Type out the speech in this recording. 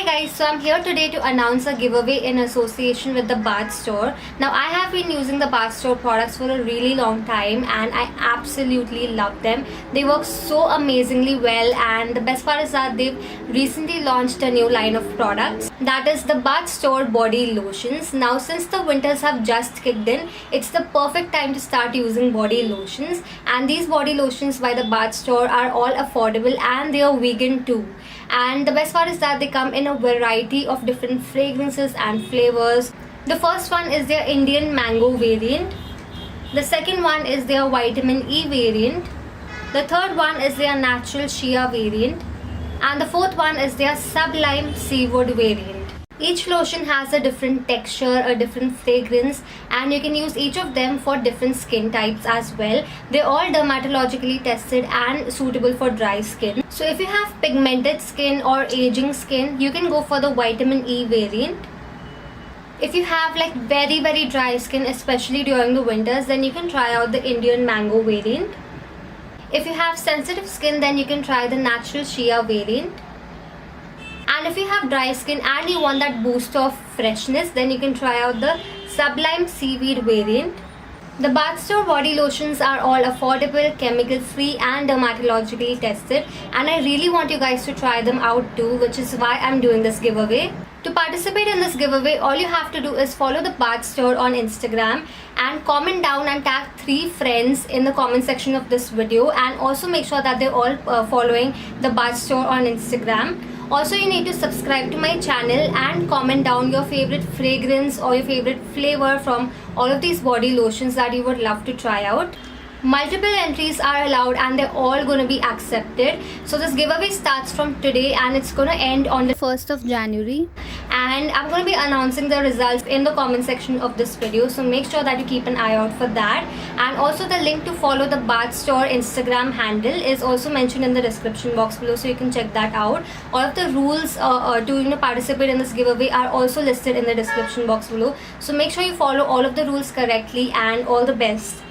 guys, so I'm here today to announce a giveaway in association with the Bath Store. Now I have been using the Bath Store products for a really long time and I absolutely love them. They work so amazingly well, and the best part is that they've recently launched a new line of products, that is the Bath Store body lotions. Now since the winters have just kicked in, it's the perfect time to start using body lotions, and these body lotions by the Bath Store are all affordable and they are vegan too. And the best part is that they come in a variety of different fragrances and flavors. The first one is their Indian mango variant. The second one is their vitamin E variant. The third one is their natural shea variant. And the fourth one is their sublime seawood variant. Each lotion has a different texture, a different fragrance, and you can use each of them for different skin types as well. They're all dermatologically tested and suitable for dry skin. So if you have pigmented skin or aging skin, you can go for the vitamin E variant. If you have like very dry skin, especially during the winters, then you can try out the Indian mango variant. If you have sensitive skin, then you can try the natural shea variant. And if you have dry skin and you want that boost of freshness, then you can try out the sublime seaweed variant. The Bath Store body lotions are all affordable, chemical free and dermatologically tested, and I really want you guys to try them out too, which is why I'm doing this giveaway. To participate in this giveaway, all you have to do is follow the Bath Store on Instagram and comment down and tag 3 friends in the comment section of this video, and also make sure that they're all following the Bath Store on Instagram. Also, you need to subscribe to my channel and comment down your favorite fragrance or your favorite flavor from all of these body lotions that you would love to try out. Multiple entries are allowed and they're all going to be accepted. So this giveaway starts from today and it's going to end on the 1st of January. And I'm going to be announcing the results in the comment section of this video. So make sure that you keep an eye out for that. And also the link to follow the Bath Store Instagram handle is also mentioned in the description box below. So you can check that out. All of the rules to participate in this giveaway are also listed in the description box below. So make sure you follow all of the rules correctly, and all the best.